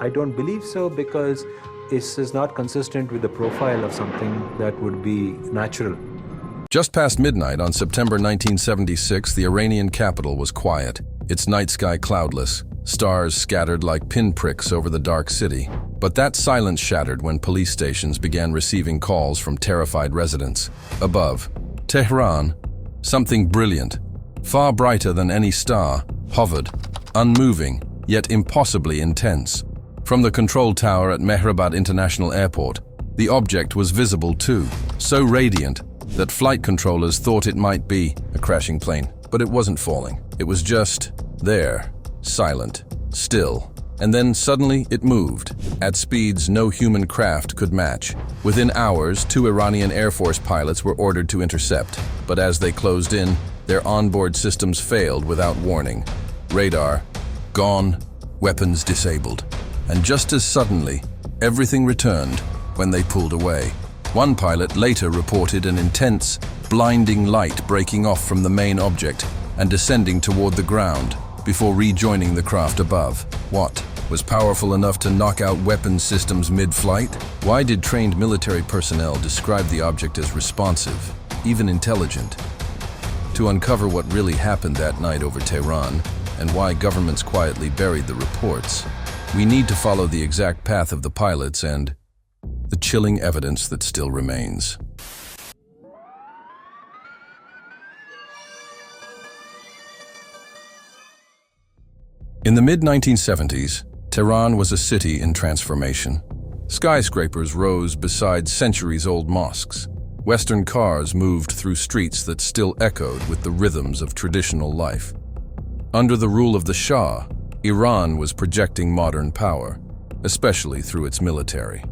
I don't believe so because this is not consistent with the profile of something that would be natural. Just past midnight on September 1976, the Iranian capital was quiet, its night sky cloudless, stars scattered like pinpricks over the dark city. But that silence shattered when police stations began receiving calls from terrified residents. Above, Tehran, something brilliant, far brighter than any star, hovered, unmoving, yet impossibly intense. From the control tower at Mehrabad International Airport, the object was visible too, so radiant that flight controllers thought it might be a crashing plane. But it wasn't falling. It was just there, silent, still. And then suddenly it moved, at speeds no human craft could match. Within hours, 2 Iranian Air Force pilots were ordered to intercept, but as they closed in, their onboard systems failed without warning. Radar gone, weapons disabled. And just as suddenly, everything returned when they pulled away. One pilot later reported an intense, blinding light breaking off from the main object and descending toward the ground before rejoining the craft above. What was powerful enough to knock out weapons systems mid-flight? Why did trained military personnel describe the object as responsive, even intelligent? To uncover what really happened that night over Tehran and why governments quietly buried the reports, we need to follow the exact path of the pilots and the chilling evidence that still remains. In the mid-1970s, Tehran was a city in transformation. Skyscrapers rose beside centuries-old mosques. Western cars moved through streets that still echoed with the rhythms of traditional life. Under the rule of the Shah, Iran was projecting modern power, especially through its military.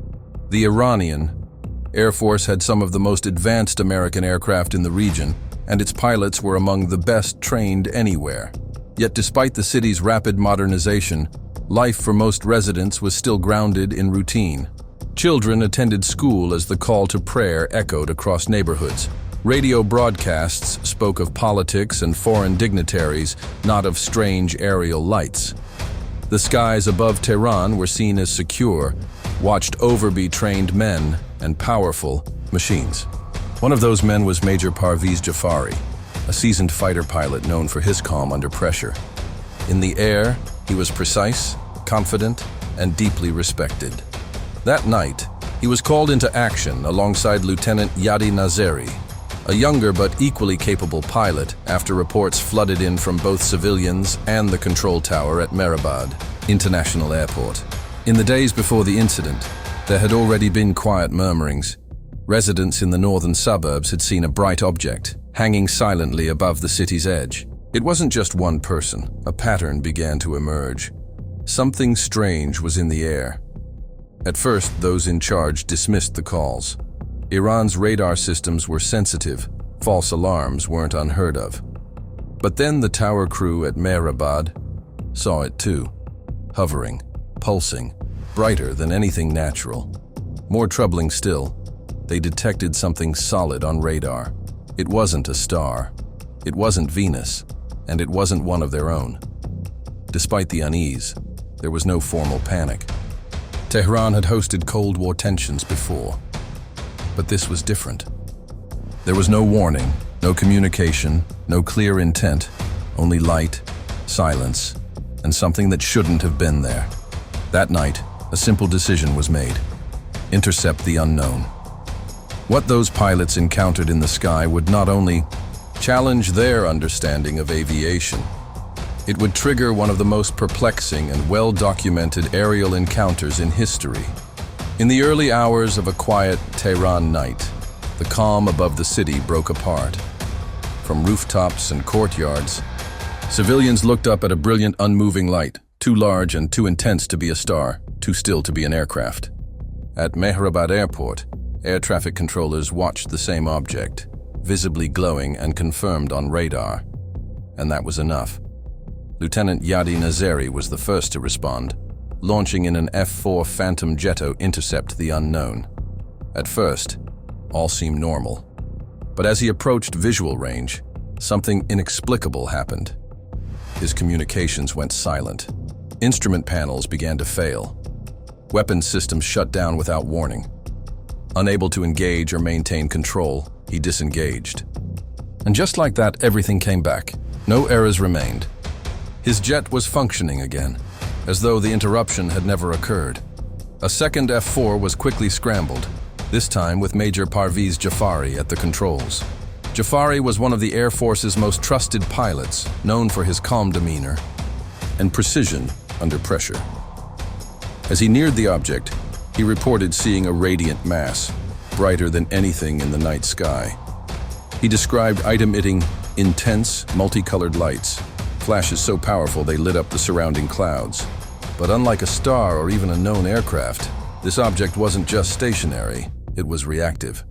The Iranian Air Force had some of the most advanced American aircraft in the region, and its pilots were among the best trained anywhere. Yet despite the city's rapid modernization, life for most residents was still grounded in routine. Children attended school as the call to prayer echoed across neighborhoods. Radio broadcasts spoke of politics and foreign dignitaries, not of strange aerial lights. The skies above Tehran were seen as secure, watched over by trained men and powerful machines. One of those men was Major Parviz Jafari, a seasoned fighter pilot known for his calm under pressure. In the air, he was precise, confident, and deeply respected. That night, he was called into action alongside Lieutenant Yadi Nazeri, a younger but equally capable pilot, after reports flooded in from both civilians and the control tower at Mehrabad International Airport. In the days before the incident, there had already been quiet murmurings. Residents in the northern suburbs had seen a bright object, hanging silently above the city's edge. It wasn't just one person. A pattern began to emerge. Something strange was in the air. At first, those in charge dismissed the calls. Iran's radar systems were sensitive. False alarms weren't unheard of. But then the tower crew at Mehrabad saw it too. Hovering, pulsing, brighter than anything natural. More troubling still, they detected something solid on radar. It wasn't a star. It wasn't Venus. And it wasn't one of their own. Despite the unease, there was no formal panic. Tehran had hosted Cold War tensions before. But this was different. There was no warning, no communication, no clear intent, only light, silence, and something that shouldn't have been there. That night, a simple decision was made: intercept the unknown. What those pilots encountered in the sky would not only challenge their understanding of aviation, it would trigger one of the most perplexing and well-documented aerial encounters in history. In the early hours of a quiet Tehran night, the calm above the city broke apart. From rooftops and courtyards, civilians looked up at a brilliant, unmoving light, too large and too intense to be a star, too still to be an aircraft. At Mehrabad Airport, air traffic controllers watched the same object, visibly glowing and confirmed on radar. And that was enough. Lieutenant Yadi Nazeri was the first to respond, launching in an F-4 Phantom jet to intercept the unknown. At first, all seemed normal. But as he approached visual range, something inexplicable happened. His communications went silent. Instrument panels began to fail. Weapons systems shut down without warning. Unable to engage or maintain control, he disengaged. And just like that, everything came back. No errors remained. His jet was functioning again, as though the interruption had never occurred. A second F-4 was quickly scrambled, this time with Major Parviz Jafari at the controls. Jafari was one of the Air Force's most trusted pilots, known for his calm demeanor and precision under pressure. As he neared the object, he reported seeing a radiant mass, brighter than anything in the night sky. He described it emitting intense, multicolored lights, flashes so powerful they lit up the surrounding clouds. But unlike a star or even a known aircraft, this object wasn't just stationary, it was reactive.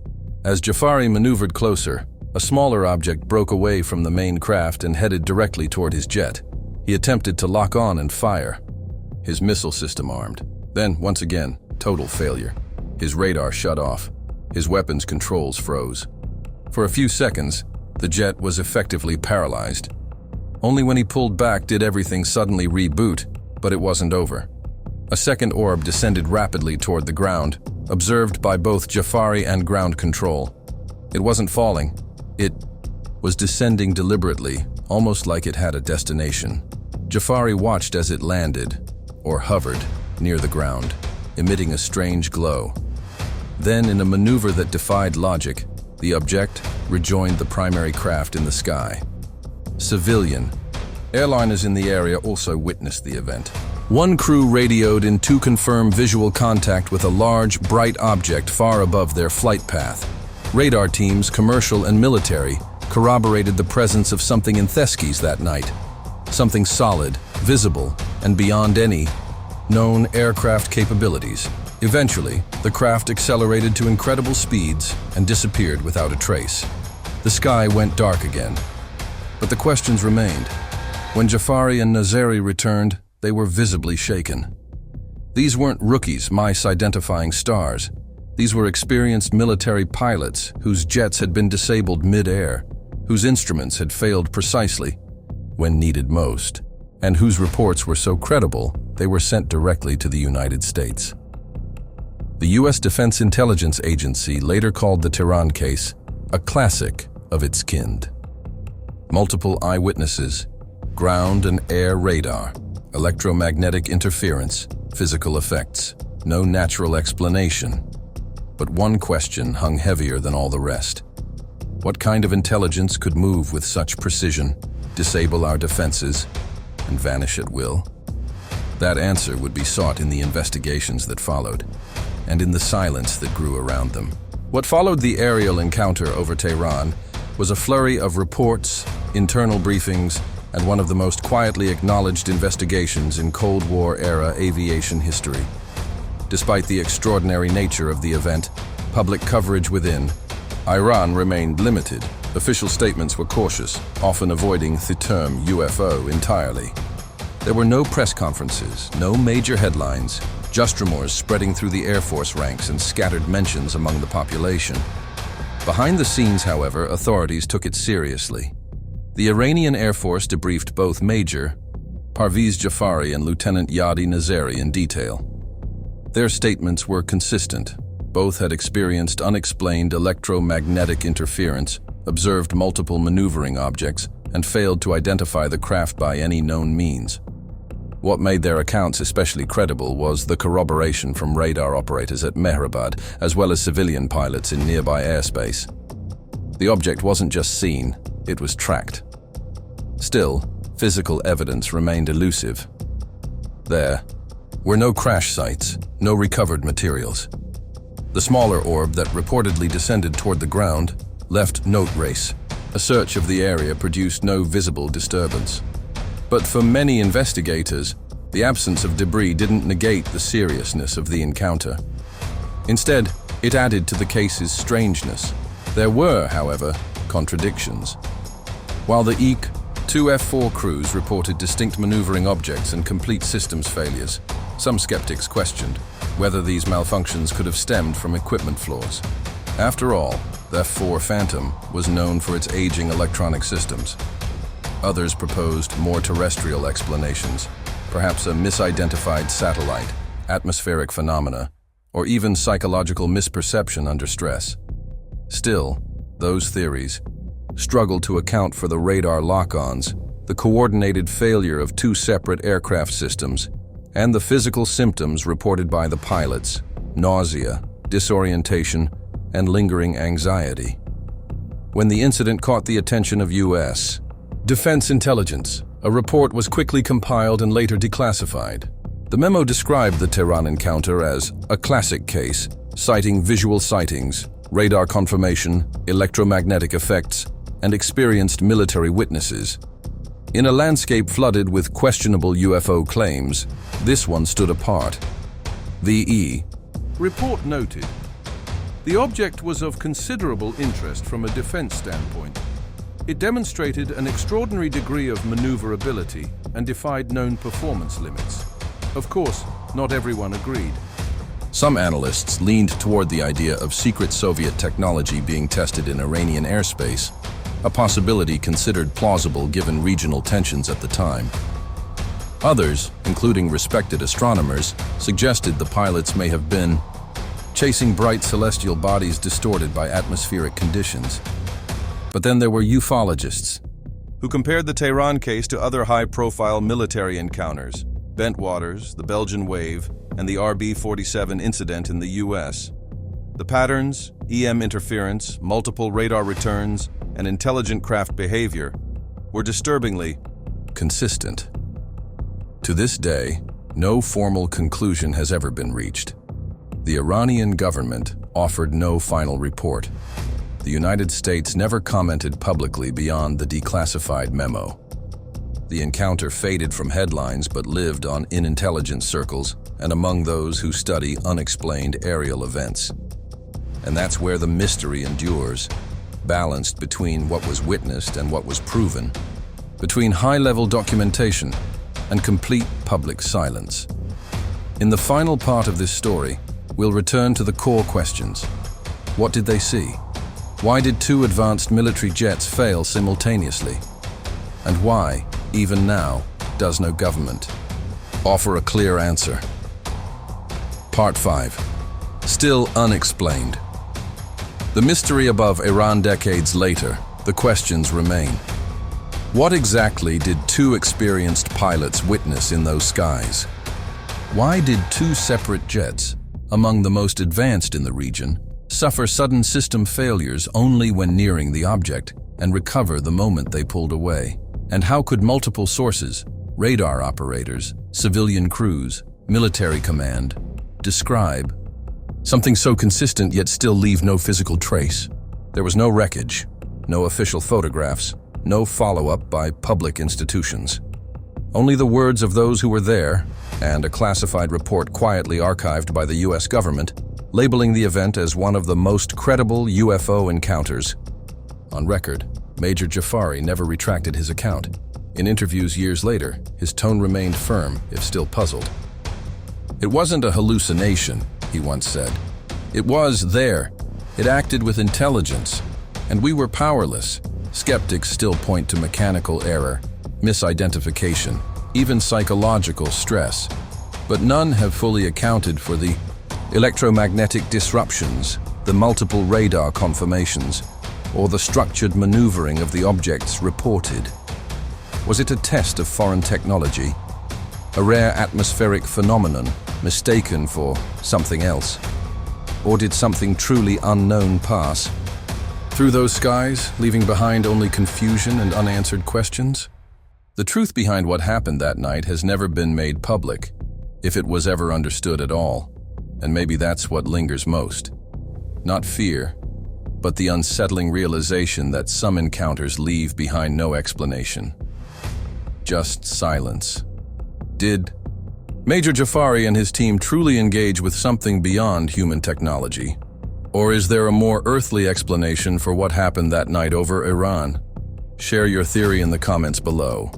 As Jafari maneuvered closer, a smaller object broke away from the main craft and headed directly toward his jet. He attempted to lock on and fire. His missile system armed. Then, once again, total failure. His radar shut off. His weapons controls froze. For a few seconds, the jet was effectively paralyzed. Only when he pulled back did everything suddenly reboot, but it wasn't over. A second orb descended rapidly toward the ground, observed by both Jafari and ground control. It wasn't falling. It was descending deliberately, almost like it had a destination. Jafari watched as it landed, or hovered, near the ground, emitting a strange glow. Then, in a maneuver that defied logic, the object rejoined the primary craft in the sky. Civilian. Airliners in the area also witnessed the event. One crew radioed in to confirm visual contact with a large, bright object far above their flight path. Radar teams, commercial and military, corroborated the presence of something in Theskis that night. Something solid, visible, and beyond any known aircraft capabilities. Eventually, the craft accelerated to incredible speeds and disappeared without a trace. The sky went dark again. But the questions remained. When Jafari and Nazeri returned, they were visibly shaken. These weren't rookies misidentified stars. These were experienced military pilots whose jets had been disabled mid-air, whose instruments had failed precisely when needed most, and whose reports were so credible they were sent directly to the United States. The U.S. Defense Intelligence Agency later called the Tehran case a classic of its kind. Multiple eyewitnesses, ground and air radar, electromagnetic interference, physical effects, no natural explanation. But one question hung heavier than all the rest. What kind of intelligence could move with such precision, disable our defenses, and vanish at will? That answer would be sought in the investigations that followed, and in the silence that grew around them. What followed the aerial encounter over Tehran was a flurry of reports, internal briefings, and one of the most quietly acknowledged investigations in Cold War-era aviation history. Despite the extraordinary nature of the event, public coverage within Iran remained limited. Official statements were cautious, often avoiding the term UFO entirely. There were no press conferences, no major headlines, just rumors spreading through the Air Force ranks and scattered mentions among the population. Behind the scenes, however, authorities took it seriously. The Iranian Air Force debriefed both Major Parviz Jafari and Lieutenant Yadi Nazeri in detail. Their statements were consistent. Both had experienced unexplained electromagnetic interference, observed multiple maneuvering objects, and failed to identify the craft by any known means. What made their accounts especially credible was the corroboration from radar operators at Mehrabad, as well as civilian pilots in nearby airspace. The object wasn't just seen, it was tracked. Still, physical evidence remained elusive. There were no crash sites, no recovered materials. The smaller orb that reportedly descended toward the ground left no trace. A search of the area produced no visible disturbance. But for many investigators, the absence of debris didn't negate the seriousness of the encounter. Instead, it added to the case's strangeness. There were, however, contradictions. While the EEC, 2 F-4 crews reported distinct maneuvering objects and complete systems failures, some skeptics questioned whether these malfunctions could have stemmed from equipment flaws. After all, the F-4 Phantom was known for its aging electronic systems. Others proposed more terrestrial explanations, perhaps a misidentified satellite, atmospheric phenomena, or even psychological misperception under stress. Still, those theories struggle to account for the radar lock-ons, the coordinated failure of two separate aircraft systems, and the physical symptoms reported by the pilots: nausea, disorientation, and lingering anxiety. When the incident caught the attention of U.S. Defense Intelligence, a report was quickly compiled and later declassified. The memo described the Tehran encounter as a classic case, citing visual sightings, radar confirmation, electromagnetic effects, and experienced military witnesses. In a landscape flooded with questionable UFO claims, this one stood apart. The report noted, the object was of considerable interest from a defense standpoint. It demonstrated an extraordinary degree of maneuverability and defied known performance limits. Of course, not everyone agreed. Some analysts leaned toward the idea of secret Soviet technology being tested in Iranian airspace, a possibility considered plausible given regional tensions at the time. Others, including respected astronomers, suggested the pilots may have been chasing bright celestial bodies distorted by atmospheric conditions. But then there were ufologists, who compared the Tehran case to other high-profile military encounters: Bentwaters, the Belgian Wave, and the RB-47 incident in the U.S. The patterns, EM interference, multiple radar returns, and intelligent craft behavior were disturbingly consistent. To this day, no formal conclusion has ever been reached. The Iranian government offered no final report. The United States never commented publicly beyond the declassified memo. The encounter faded from headlines but lived on in intelligence circles and among those who study unexplained aerial events. And that's where the mystery endures, balanced between what was witnessed and what was proven, between high-level documentation and complete public silence. In the final part of this story, we'll return to the core questions. What did they see? Why did two advanced military jets fail simultaneously? And why, even now, does no government offer a clear answer? Part 5. Still unexplained. The mystery above Iran decades later, the questions remain. What exactly did two experienced pilots witness in those skies? Why did two separate jets, among the most advanced in the region, suffer sudden system failures only when nearing the object and recover the moment they pulled away? And how could multiple sources, radar operators, civilian crews, military command, describe something so consistent yet still leave no physical trace? There was no wreckage, no official photographs, no follow-up by public institutions. Only the words of those who were there, and a classified report quietly archived by the U.S. government, labeling the event as one of the most credible UFO encounters. On record, Major Jafari never retracted his account. In interviews years later, his tone remained firm, if still puzzled. It wasn't a hallucination, he once said. It was there. It acted with intelligence, and we were powerless. Skeptics still point to mechanical error, misidentification, even psychological stress, but none have fully accounted for the electromagnetic disruptions, the multiple radar confirmations, or the structured maneuvering of the objects reported. Was it a test of foreign technology? A rare atmospheric phenomenon mistaken for something else? Or did something truly unknown pass through those skies, leaving behind only confusion and unanswered questions? The truth behind what happened that night has never been made public, if it was ever understood at all. And maybe that's what lingers most. Not fear, but the unsettling realization that some encounters leave behind no explanation. Just silence. Did Major Jafari and his team truly engage with something beyond human technology? Or is there a more earthly explanation for what happened that night over Iran? Share your theory in the comments below.